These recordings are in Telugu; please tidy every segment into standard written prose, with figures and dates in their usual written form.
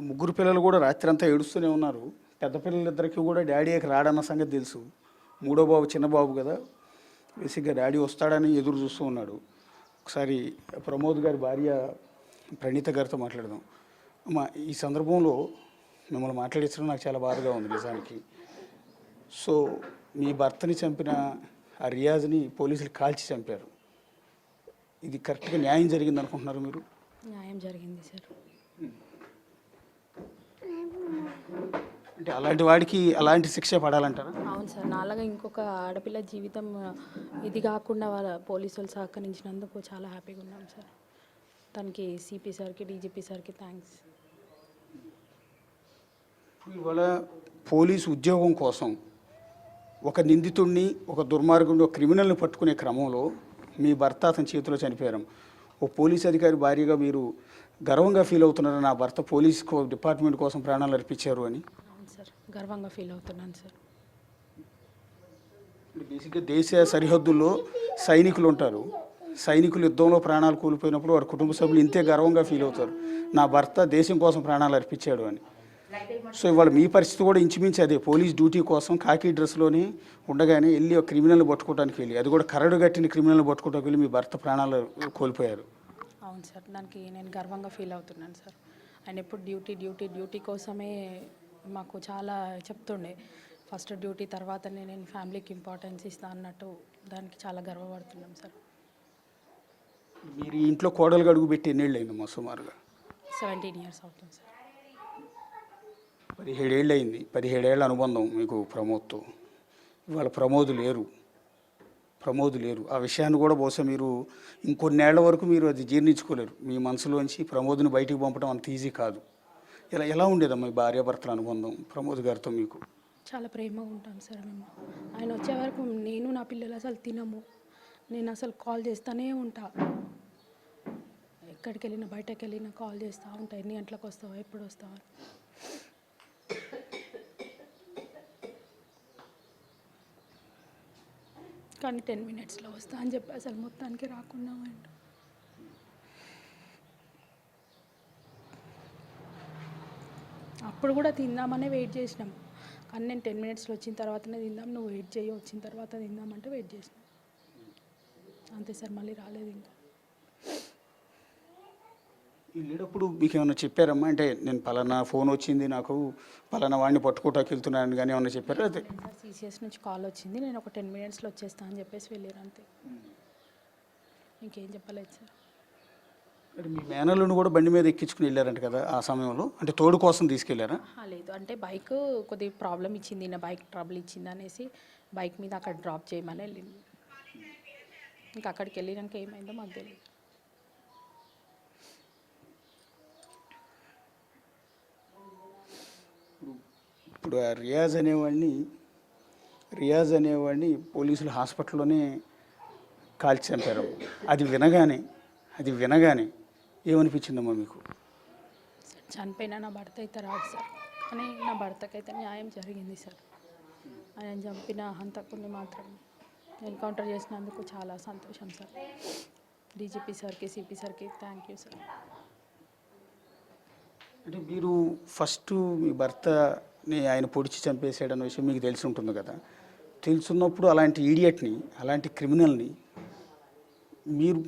ముగ్గురు పిల్లలు కూడా రాత్రి అంతా ఏడుస్తూనే ఉన్నారు. పెద్ద పిల్లలిద్దరికీ కూడా డాడీకి రాడన్న సంగతి తెలుసు. మూడో బాబు చిన్న బాబు కదా, బేసిక్గా డాడీ వస్తాడని ఎదురు చూస్తూ ఉన్నాడు. ఒకసారి ప్రమోద్ గారి భార్య ప్రణీత గారితో మాట్లాడదాం. అమ్మా, ఈ సందర్భంలో మిమ్మల్ని మాట్లాడించడం నాకు చాలా బాధగా ఉంది నిజానికి. సో మీ భర్తని చంపిన ఆ రియాజ్ని పోలీసులు కాల్చి చంపారు. ఇది కరెక్ట్గా న్యాయం జరిగింది అనుకుంటున్నారు మీరు? న్యాయం జరిగింది సార్. అంటే అలాంటి వాడికి అలాంటి శిక్ష పడాలంటారా? అవును సార్, నాలాగా ఇంకొక ఆడపిల్ల జీవితం ఇది కాకుండా వాళ్ళ పోలీసులు సహకరించినందుకు చాలా హ్యాపీగా ఉన్నాం సార్. తనకి సిపి సార్కి డీజీపీ సార్కి థ్యాంక్స్. ఇవాళ పోలీసు ఉద్యోగం కోసం ఒక నిందితుడిని, ఒక దుర్మార్గుడిని, ఒక క్రిమినల్ని పట్టుకునే క్రమంలో మీ భర్త అతని చేతిలో చనిపోయారు. ఓ పోలీస్ అధికారి భార్యగా మీరు గర్వంగా ఫీల్ అవుతున్నారు, నా భర్త పోలీస్ డిపార్ట్మెంట్ కోసం ప్రాణాలు అర్పించారు అని? అవును సార్, గర్వంగా ఫీల్ అవుతున్నాను సార్. బేసిక్గా దేశ సరిహద్దుల్లో సైనికులు ఉంటారు. సైనికులు యుద్ధంలో ప్రాణాలు కోల్పోయినప్పుడు వారి కుటుంబ సభ్యులు ఇంతే గర్వంగా ఫీల్ అవుతారు, నా భర్త దేశం కోసం ప్రాణాలు అర్పించాడు అని. సో ఇవాళ మీ పరిస్థితి కూడా ఇంచుమించి అదే. పోలీస్ డ్యూటీ కోసం కాకి డ్రెస్లోనే ఉండగానే వెళ్ళి ఒక క్రిమినల్ని పట్టుకోవడానికి వెళ్ళి, అది కూడా కరడు కట్టిన క్రిమినల్ని పట్టుకోవడానికి వెళ్ళి మీ భర్త ప్రాణాలు కోల్పోయారు. అవును సార్, దానికి నేను గర్వంగా ఫీల్ అవుతున్నాను సార్. ఆయన ఎప్పుడు డ్యూటీ డ్యూటీ డ్యూటీ కోసమే మాకు చాలా చెప్తుండే. ఫస్ట్ డ్యూటీ తర్వాతనే నేను ఫ్యామిలీకి ఇంపార్టెన్స్ ఇస్తాను అన్నట్టు దానికి చాలా గర్వపడుతున్నాం సార్. మీరు ఇంట్లో కోడలుగా అడుగు పెట్టి ఎన్నేళ్ళు అయిందమ్మా? సుమారుగా 17 years అవుతుంది సార్. 17 ఏళ్ళు అయింది. 17 ఏళ్ళ అనుబంధం మీకు ప్రమోద్తో. ఇవాళ ప్రమోద్ లేరు. ఆ విషయాన్ని కూడా బహుశా మీరు ఇంకొన్నేళ్ల వరకు మీరు అది జీర్ణించుకోలేరు. మీ మనసులోంచి ప్రమోద్ని బయటికి పంపడం అంత ఈజీ కాదు. ఎలా ఉండేదమ్మా మీ భార్యాభర్తల అనుబంధం ప్రమోద్ గారితో మీకు? చాలా ప్రేమగా ఉంటాం సార్ మేము. ఆయన వచ్చే వరకు నేను నా పిల్లలు అసలు తినము. నేను అసలు కాల్ చేస్తూనే ఉంటా. ఎక్కడికి వెళ్ళినా బయటకు వెళ్ళినా కాల్ చేస్తూ ఉంటా, ఎన్ని గంటలకు వస్తావా, ఎప్పుడు వస్తావా. కానీ 10 minutesలో వస్తా అని చెప్పి అసలు మొత్తానికి రాకుండా పోయిండు. అప్పుడు కూడా తిందామనే వెయిట్ చేసినాం, కానీ నేను 10 minutesలో వచ్చిన తర్వాతనే తిందాం, నువ్వు వెయిట్ చేయి, వచ్చిన తర్వాత తిందామంటే వెయిట్ చేసినాం. అంతే సార్, మళ్ళీ రాలేదు ఇంకా. వెళ్ళేటప్పుడు మీకు ఏమైనా చెప్పారమ్మా? అంటే నేను పలానా ఫోన్ వచ్చింది, నాకు పలానా వాడిని పట్టుకోవటానికి వెళ్తున్నాను కానీ ఏమన్నా చెప్పారా? అదే సార్, సిసిఎస్ నుంచి కాల్ వచ్చింది, నేను ఒక 10 minutesలో వచ్చేస్తా అని చెప్పేసి వెళ్ళారు అంతే. ఇంకేం చెప్పలేదు సార్. అంటే మీ మేనల్ని కూడా బండి మీద ఎక్కించుకుని వెళ్ళారంట కదా ఆ సమయంలో? అంటే తోడు కోసం తీసుకెళ్లారా? లేదు, అంటే బైక్ కొద్దిగా ప్రాబ్లం ఇచ్చింది, నా బైక్ ట్రబుల్ ఇచ్చింది అనేసి బైక్ మీద అక్కడ డ్రాప్ చేయమని వెళ్ళింది. ఇంకా అక్కడికి వెళ్ళినాక ఏమైందో మాకు తెలియదు. ఇప్పుడు ఆ రియాజ్ అనేవాడిని పోలీసులు హాస్పిటల్లోనే కాల్చి చంపారు. అది వినగానే ఏమనిపించిందమ్మా మీకు? చనిపోయినా నా భర్త అయితే రాదు సార్, కానీ నా భర్తకైతే న్యాయం జరిగింది సార్. ఆయన చంపిన హంతకుని మాత్రం ఎన్కౌంటర్ చేసినందుకు చాలా సంతోషం సార్. డీజీపీ సార్కి, సిపి సార్కి థ్యాంక్ యూ సార్. అంటే మీరు ఫస్ట్ మీ భర్తని ఆయన పొడిచి చంపేసాడన్న విషయం మీకు తెలిసి ఉంటుంది కదా. తెలుసున్నప్పుడు అలాంటి ఈడియట్ని, అలాంటి క్రిమినల్ని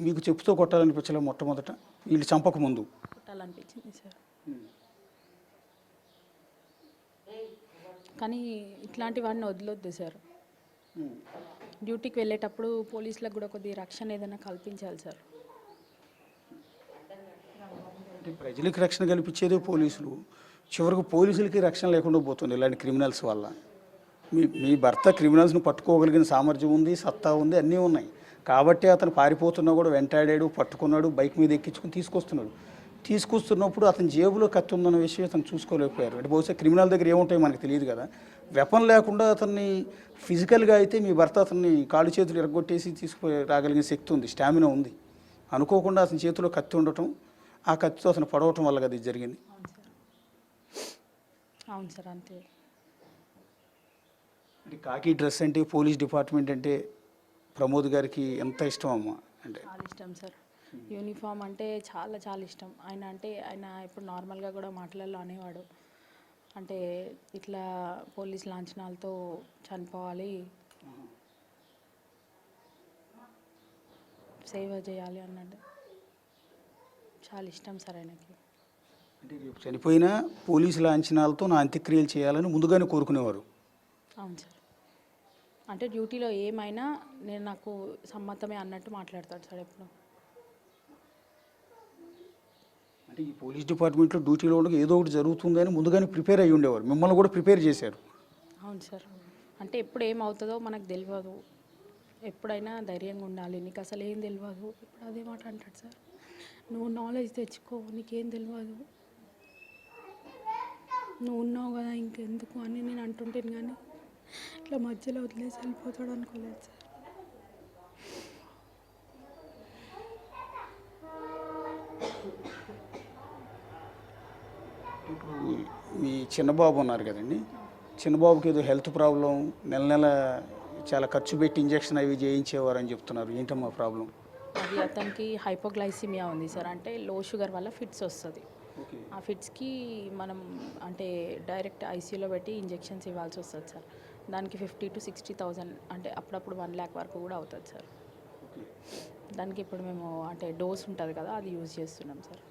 మీకు చెప్పుతో కొట్టాలనిపించలే మొట్టమొదట వీళ్ళు చంపకముందు? కొట్టాలనిపించింది సార్, కానీ ఇట్లాంటివన్నీ వదిలొద్దు సార్. డ్యూటీకి వెళ్ళేటప్పుడు పోలీసులకు కూడా కొద్దిగా రక్షణ ఏదైనా కల్పించాలి సార్. అంటే ప్రజలకు రక్షణ కల్పించేదే పోలీసులు, చివరికి పోలీసులకి రక్షణ లేకుండా పోతుంది ఇలాంటి క్రిమినల్స్ వల్ల. మీ భర్త క్రిమినల్స్ని పట్టుకోగలిగిన సామర్థ్యం ఉంది, సత్తా ఉంది, అన్నీ ఉన్నాయి కాబట్టి అతను పారిపోతున్నా కూడా వెంటాడాడు, పట్టుకున్నాడు, బైక్ మీద ఎక్కించుకుని తీసుకొస్తున్నప్పుడు అతని జేబులో కత్తి ఉందన్న విషయం అతను చూసుకోలేకపోయారు. అంటే బహుశా క్రిమినల్ దగ్గర ఏముంటాయో మనకు తెలియదు కదా. వెపన్ లేకుండా అతన్ని ఫిజికల్గా అయితే మీ భర్త అతన్ని కాళ్ళు చేతులు ఎరగొట్టేసి తీసుకుపోయి రాగలిగిన శక్తి ఉంది, స్టామినా ఉంది. అనుకోకుండా అతని చేతిలో కత్తి ఉండటం, ఆ కత్తితో అతను పడవటం వల్ల కదా ఇది జరిగింది. అవును సార్, అంతే. అంటే కాకి డ్రెస్ అంటే, పోలీస్ డిపార్ట్మెంట్ అంటే ప్రమోద్ గారికి ఎంత ఇష్టం అమ్మా? అంటే చాలా ఇష్టం సార్. యూనిఫామ్ అంటే చాలా చాలా ఇష్టం. ఆయన అంటే ఆయన ఇప్పుడు నార్మల్గా కూడా మాటలలో అనేవాడు, అంటే ఇట్లా పోలీస్ లాంఛనాలతో చనిపోవాలి, సేవ చేయాలి అన్నట్టు చాలా ఇష్టం సార్ ఆయనకి. అంటే రేపు చనిపోయినా పోలీసు లాంఛనాలతో నా అంత్యక్రియలు చేయాలని ముందుగానే కోరుకునేవారు. అవును సార్. అంటే డ్యూటీలో ఏమైనా నేను నాకు సమ్మతమే అన్నట్టు మాట్లాడతాడు సార్ ఎప్పుడు. అంటే ఈ పోలీస్ డిపార్ట్మెంట్లో డ్యూటీలో ఉండగా ఏదో ఒకటి జరుగుతుందని ముందుగానే ప్రిపేర్ అయ్యి ఉండేవారు, మిమ్మల్ని కూడా ప్రిపేర్ చేశారు. అవును సార్. అంటే ఎప్పుడు ఏమవుతుందో మనకు తెలియదు, ఎప్పుడైనా ధైర్యంగా ఉండాలి, నీకు అసలు ఏం తెలియదు, ఇప్పుడు అదే మాట అంటాడు సార్. నువ్వు నాలెడ్జ్ తెచ్చుకో, నీకేం తెలియదు, నువ్వు ఉన్నావు కదా ఇంకెందుకు అని నేను అంటుంటాను, కానీ ఇట్లా మధ్యలో వదిలేసి వెళ్ళిపోతాడు అనుకోలేదు సార్. ఇప్పుడు మీ చిన్నబాబు ఉన్నారు కదండి, చిన్నబాబుకి ఏదో హెల్త్ ప్రాబ్లం, నెల నెల చాలా ఖర్చు పెట్టి ఇంజక్షన్ అవి చేయించేవారు అని చెప్తున్నారు. ఏంటమ్మా ప్రాబ్లం? అది అతనికి హైపోగ్లైసిమియా ఉంది సార్, అంటే లో షుగర్ వల్ల ఫిట్స్ వస్తుంది. ఆ ఫిట్స్కి మనం అంటే డైరెక్ట్ ఐసీయూలో పెట్టి ఇంజెక్షన్స్ ఇవ్వాల్సి వస్తుంది సార్. దానికి 50,000 to 60,000, అంటే అప్పుడప్పుడు 1 lakh వరకు కూడా అవుతుంది సార్. దానికి ఇప్పుడు మేము అంటే డోస్ ఉంటుంది కదా, అది యూజ్ చేస్తున్నాం సార్.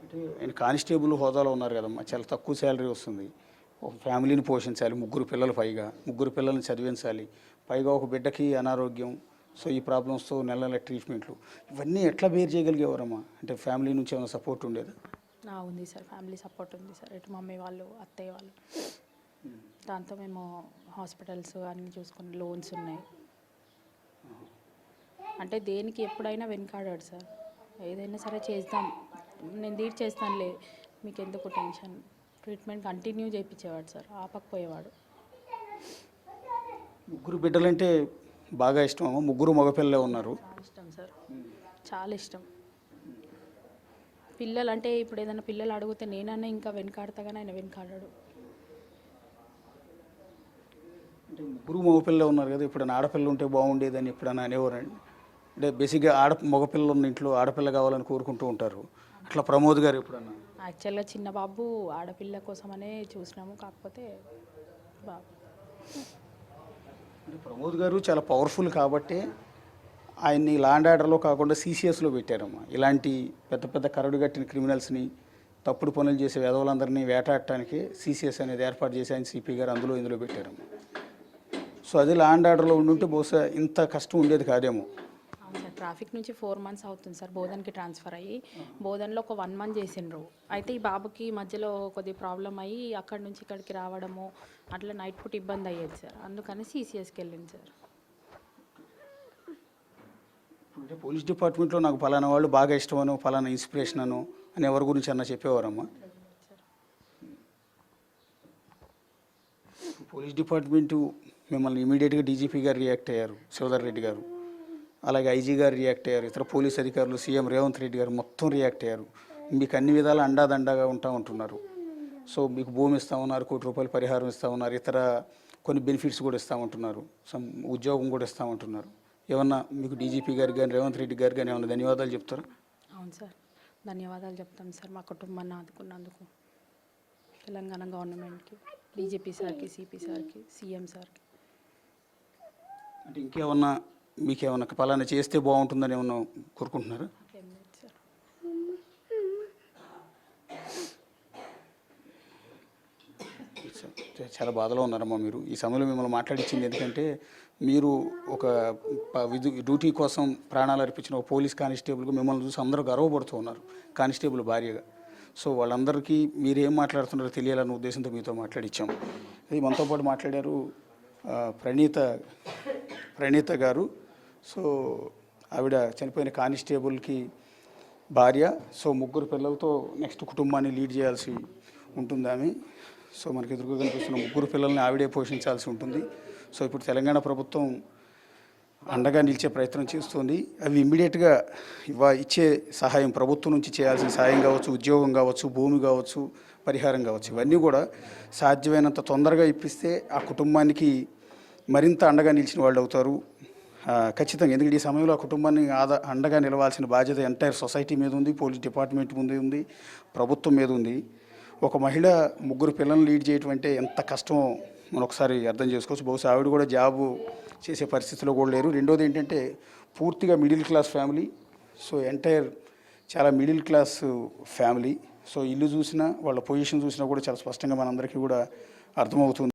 అంటే ఆయన కానిస్టేబుల్ హోదాలో ఉన్నారు కదమ్మా, చాలా తక్కువ శాలరీ వస్తుంది, ఒక ఫ్యామిలీని పోషించాలి, 3 పిల్లలు పైగా, 3 పిల్లల్ని చదివించాలి, పైగా ఒక బిడ్డకి అనారోగ్యం, సో ఈ ప్రాబ్లమ్స్తో నెల నెల ట్రీట్మెంట్లు, ఇవన్నీ ఎట్లా బేర్ చేయగలిగేవారమ్మా? అంటే ఫ్యామిలీ నుంచి ఏమైనా సపోర్ట్ ఉండేదా? ఉంది సార్, ఫ్యామిలీ సపోర్ట్ ఉంది సార్. ఇటు మమ్మీ వాళ్ళు, అత్తయ్య వాళ్ళు, దాంతో మేము హాస్పిటల్స్ అన్నీ చూసుకుని లోన్స్ ఉన్నాయి. అంటే దేనికి ఎప్పుడైనా వెనకాడాడు సార్, ఏదైనా సరే చేద్దాం, నేను చేస్తానులే, మీకు ఎందుకు టెన్షన్, ట్రీట్మెంట్ కంటిన్యూ చేయించేవాడు సార్, ఆపకపోయేవాడు. 3 బిడ్డలంటే బాగా ఇష్టమమ్మా? 3 మగపిల్లలే ఉన్నారు. చాలా ఇష్టం సార్, చాలా ఇష్టం. పిల్లలు అంటే ఇప్పుడు ఏదైనా పిల్లలు అడిగితే నేనన్నా ఇంకా వెనకాడతా, కానీ ఆయన వెనకాడాడు. అంటే 3 మగపిల్లలే ఉన్నారు కదా, ఇప్పుడు ఆడపిల్ల ఉంటే బాగుండేదని ఎప్పుడన్నా అనేవారండి? అంటే బేసిక్గా మగపిల్లలు ఉన్న ఇంట్లో ఆడపిల్ల కావాలని కోరుకుంటూ ఉంటారు, అట్లా ప్రమోద్ గారు ఎప్పుడన్నా? యాక్చువల్గా చిన్న బాబు ఆడపిల్ల కోసమనే చూసినాము, కాకపోతే బాబు. అంటే ప్రమోద్ గారు చాలా పవర్ఫుల్ కాబట్టి ఆయన్ని లా అండ్ ఆర్డర్లో కాకుండా సీసీఎస్లో పెట్టారమ్మా. ఇలాంటి పెద్ద పెద్ద కరడు కట్టిన క్రిమినల్స్ని, తప్పుడు పనులు చేసే వెధవలందరినీ వేటాడటానికి సీసీఎస్ అనేది ఏర్పాటు చేసి ఆయన సిపి గారు ఇందులో పెట్టారమ్మా. సో అది లా అండ్ ఆర్డర్లో ఉండుంటే బహుశా ఇంత కష్టం ఉండేది కాదేమో. అవును సార్, ట్రాఫిక్ నుంచి 4 months అవుతుంది సార్ బోధన్కి ట్రాన్స్ఫర్ అయ్యి. బోధన్లో ఒక 1 month చేసిండ్రు. అయితే ఈ బాబుకి మధ్యలో కొద్ది ప్రాబ్లం అయ్యి అక్కడి నుంచి ఇక్కడికి రావడము అట్లా నైట్ పూట ఇబ్బంది అయ్యేది సార్, అందుకని సీసీఎస్కి వెళ్ళింది సార్. అంటే పోలీస్ డిపార్ట్మెంట్లో నాకు ఫలానా వాళ్ళు బాగా ఇష్టమను, ఫలానా ఇన్స్పిరేషన్ అను అని ఎవరి గురించి అన్న చెప్పేవారమ్మా? పోలీస్ డిపార్ట్మెంటు మిమ్మల్ని ఇమీడియట్గా డీజీపీ గారు రియాక్ట్ అయ్యారు, శివధర్ రెడ్డి గారు, అలాగే ఐజీ గారు రియాక్ట్ అయ్యారు, ఇతర పోలీస్ అధికారులు, సీఎం రేవంత్ రెడ్డి గారు మొత్తం రియాక్ట్ అయ్యారు. మీకు అన్ని విధాలు అండాదండగా ఉంటున్నారు. సో మీకు భూమి ఇస్తామన్నారు, ₹1 కోటి పరిహారం ఇస్తామన్నారు, ఇతర కొన్ని బెనిఫిట్స్ కూడా ఇస్తామంటున్నారు, ఉద్యోగం కూడా ఇస్తామంటున్నారు. ఏమన్నా మీకు డీజీపీ గారు కానీ రేవంత్ రెడ్డి గారు కానీ ఏమన్నా ధన్యవాదాలు చెప్తారా? అవును సార్, ధన్యవాదాలు చెప్తాం సార్ మా కుటుంబాన్ని ఆదుకున్నందుకు, తెలంగాణ గవర్నమెంట్కి, డీజీపీ సార్కి, సిపి సార్కి, సీఎం సార్కి. అంటే ఇంకేమన్నా మీకేమన్నా పలానా చేస్తే బాగుంటుందని ఏమన్నా కోరుకుంటున్నారా? ఏం లేదు సార్. చాలా బాధలో ఉన్నారమ్మా మీరు. ఈ సమయంలో మిమ్మల్ని మాట్లాడించింది ఎందుకంటే మీరు ఒక డ్యూటీ కోసం ప్రాణాలు అర్పించిన ఒక పోలీస్ కానిస్టేబుల్గా మిమ్మల్ని చూసి అందరూ గర్వపడుతూ ఉన్నారు, కానిస్టేబుల్ భార్యగా. సో వాళ్ళందరికీ మీరు ఏం మాట్లాడుతున్నారో తెలియాలన్న ఉద్దేశంతో మీతో మాట్లాడించాం. ఇది మనతో పాటు మాట్లాడారు ప్రణీత గారు. సో ఆవిడ చనిపోయిన కానిస్టేబుల్కి భార్య. సో 3 పిల్లలతో నెక్స్ట్ కుటుంబాన్ని లీడ్ చేయాల్సి ఉంటుంది ఆమె. సో మనకి ఎదురుగా కనిపిస్తున్న 3 పిల్లల్ని ఆవిడే పోషించాల్సి ఉంటుంది. సో ఇప్పుడు తెలంగాణ ప్రభుత్వం అండగా నిలిచే ప్రయత్నం చేస్తుంది. అవి ఇమ్మీడియట్గా ఇచ్చే సహాయం, ప్రభుత్వం నుంచి చేయాల్సిన సహాయం కావచ్చు, ఉద్యోగం కావచ్చు, భూమి కావచ్చు, పరిహారం కావచ్చు, ఇవన్నీ కూడా సాధ్యమైనంత తొందరగా ఇప్పిస్తే ఆ కుటుంబానికి మరింత అండగా నిలిచిన వాళ్ళు అవుతారు. ఖచ్చితంగా, ఎందుకంటే ఈ సమయంలో ఆ కుటుంబాన్ని అండగా నిలవాల్సిన బాధ్యత ఎంటైర్ సొసైటీ మీద ఉంది, పోలీస్ డిపార్ట్మెంట్ ముందు ఉంది, ప్రభుత్వం మీద ఉంది. ఒక మహిళ 3 పిల్లల్ని లీడ్ చేయటం అంటే ఎంత కష్టమో మనం ఒకసారి అర్థం చేసుకోవచ్చు. బహుశా ఆవిడ కూడా జాబు చేసే పరిస్థితిలో కూడా లేరు. రెండోది ఏంటంటే పూర్తిగా middle class family. So entire చాలా మిడిల్ క్లాస్ ఫ్యామిలీ. సో ఇల్లు చూసినా వాళ్ళ పొజిషన్ చూసినా కూడా చాలా స్పష్టంగా మనందరికీ కూడా అర్థమవుతుంది.